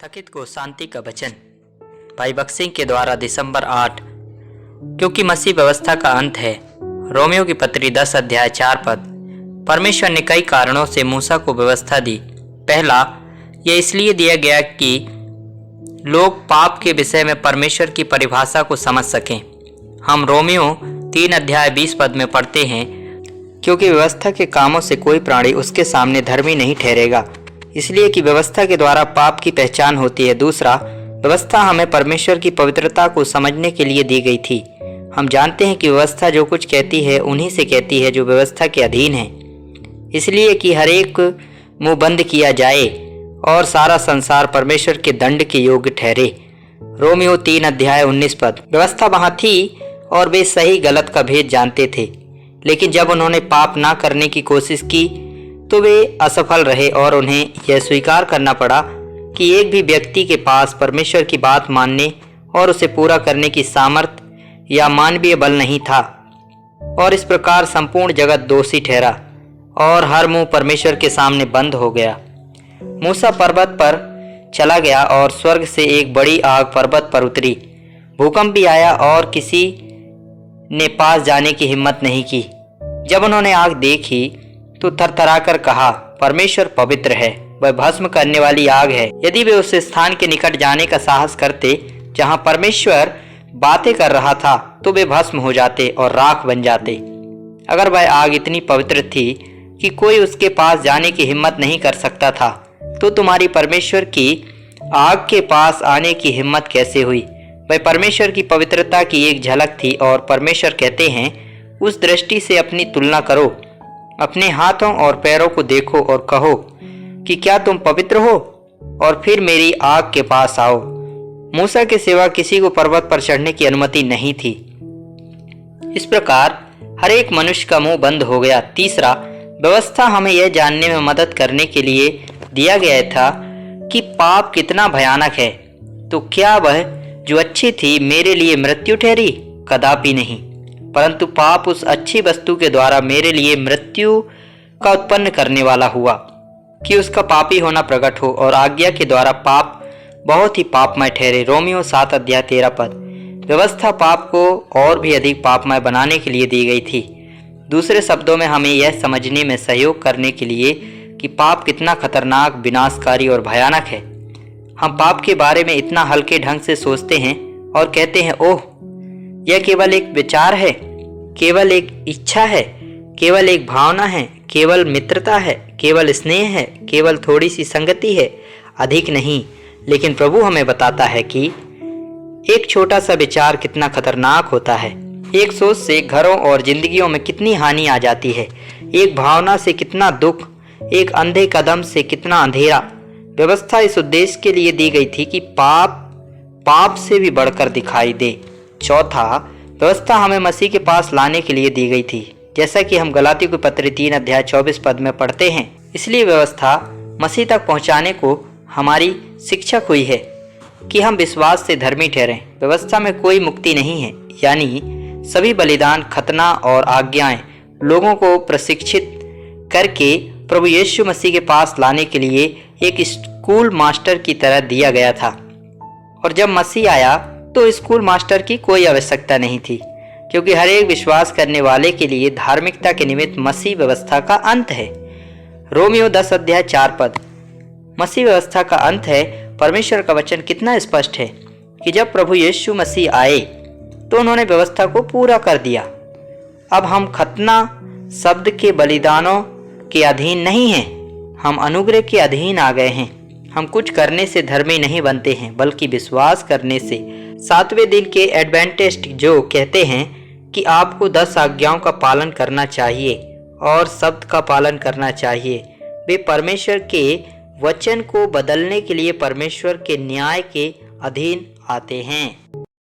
थकित को शांति का वचन। भाई बख्सिंग के द्वारा दिसंबर 8। क्योंकि मसीह व्यवस्था का अंत है। रोमियो की पत्री 10 अध्याय 4 पद। परमेश्वर ने कई कारणों से मूसा को व्यवस्था दी। पहला, यह इसलिए दिया गया कि लोग पाप के विषय में परमेश्वर की परिभाषा को समझ सकें। हम रोमियो 3 अध्याय 20 पद में पढ़ते हैं, क्योंकि व्यवस्था के कामों से कोई प्राणी उसके सामने धर्मी नहीं ठहरेगा, इसलिए कि व्यवस्था के द्वारा पाप की पहचान होती है। दूसरा, व्यवस्था हमें परमेश्वर की पवित्रता को समझने के लिए दी गई थी। हम जानते हैं कि व्यवस्था जो कुछ कहती है उन्हीं से कहती है जो व्यवस्था के अधीन है, इसलिए कि हर एक मुंह बंद किया जाए और सारा संसार परमेश्वर के दंड के योग्य ठहरे। रोमियो 3 अध्याय 19 पद। व्यवस्था वहाँ थी और वे सही गलत का भेद जानते थे, लेकिन जब उन्होंने पाप ना करने की कोशिश की तो वे असफल रहे और उन्हें यह स्वीकार करना पड़ा कि एक भी व्यक्ति के पास परमेश्वर की बात मानने और उसे पूरा करने की सामर्थ्य या मानवीय बल नहीं था, और इस प्रकार संपूर्ण जगत दोषी ठहरा और हर मुंह परमेश्वर के सामने बंद हो गया। मूसा पर्वत पर चला गया और स्वर्ग से एक बड़ी आग पर्वत पर उतरी। भूकंप भी आया और किसी ने पास जाने की हिम्मत नहीं की। जब उन्होंने आग देखी तो थरथराकर कहा, परमेश्वर पवित्र है, वह भस्म करने वाली आग है। यदि वे उस स्थान के निकट जाने का साहस करते जहां परमेश्वर बातें कर रहा था तो वे भस्म हो जाते और राख बन जाते। अगर वह आग इतनी पवित्र थी कि कोई उसके पास जाने की हिम्मत नहीं कर सकता था, तो तुम्हारी परमेश्वर की आग के पास आने की हिम्मत कैसे हुई? वह परमेश्वर की पवित्रता की एक झलक थी और परमेश्वर कहते हैं, उस दृष्टि से अपनी तुलना करो, अपने हाथों और पैरों को देखो और कहो कि क्या तुम पवित्र हो, और फिर मेरी आग के पास आओ। मूसा के सिवा किसी को पर्वत पर चढ़ने की अनुमति नहीं थी। इस प्रकार हर एक मनुष्य का मुंह बंद हो गया। तीसरा, व्यवस्था हमें यह जानने में मदद करने के लिए दिया गया था कि पाप कितना भयानक है। तो क्या वह जो अच्छी थी मेरे लिए मृत्यु ठहरी? कदापि नहीं, परंतु पाप उस अच्छी वस्तु के द्वारा मेरे लिए मृत्यु का उत्पन्न करने वाला हुआ, कि उसका पापी होना प्रकट हो और आज्ञा के द्वारा पाप बहुत ही पापमय ठहरे। रोमियो 7 अध्याय 13 पद। व्यवस्था पाप को और भी अधिक पापमय बनाने के लिए दी गई थी। दूसरे शब्दों में हमें यह समझने में सहयोग करने के लिए कि पाप कितना खतरनाक, विनाशकारी और भयानक है। हम पाप के बारे में इतना हल्के ढंग से सोचते हैं और कहते हैं, ओह, यह केवल एक विचार है, केवल एक इच्छा है, केवल एक भावना है, केवल मित्रता है, केवल स्नेह है, केवल थोड़ी सी संगति है, अधिक नहीं। लेकिन प्रभु हमें बताता है कि एक छोटा सा विचार कितना खतरनाक होता है। एक सोच से घरों और जिंदगियों में कितनी हानि आ जाती है, एक भावना से कितना दुख, एक अंधे कदम से कितना अंधेरा। व्यवस्था इस उद्देश्य के लिए दी गई थी कि पाप से भी बढ़कर दिखाई दे। चौथा, व्यवस्था हमें मसीह के पास लाने के लिए दी गई थी, जैसा कि हम गलातियों की पत्री 3 अध्याय 24 पद में पढ़ते हैं। इसलिए व्यवस्था मसीह तक पहुंचाने को हमारी शिक्षक हुई है कि हम विश्वास से धर्मी ठहरें। व्यवस्था में कोई मुक्ति नहीं है, यानी सभी बलिदान, खतना और आज्ञाएं लोगों को प्रशिक्षित करके प्रभु यीशु मसीह के पास लाने के लिए एक स्कूल मास्टर की तरह दिया गया था। और जब मसीह आया तो स्कूल मास्टर की कोई आवश्यकता नहीं थी, क्योंकि हर एक विश्वास करने वाले के लिए धार्मिकता के निमित्त मसीह व्यवस्था का अंत है। रोमियो 10 अध्याय 4 पद। मसीह व्यवस्था का अंत है। परमेश्वर का वचन कितना स्पष्ट है कि जब प्रभु यीशु मसीह आए तो उन्होंने व्यवस्था को पूरा कर दिया। अब हम खतना शब्द के बलिदानों के अधीन नहीं हैं, हम अनुग्रह के अधीन आ गए हैं। हम कुछ करने से धर्मी नहीं बनते हैं, बल्कि विश्वास करने से। 7वें दिन के एडवेंटिस्ट जो कहते हैं कि आपको 10 आज्ञाओं का पालन करना चाहिए और शब्द का पालन करना चाहिए, वे परमेश्वर के वचन को बदलने के लिए परमेश्वर के न्याय के अधीन आते हैं।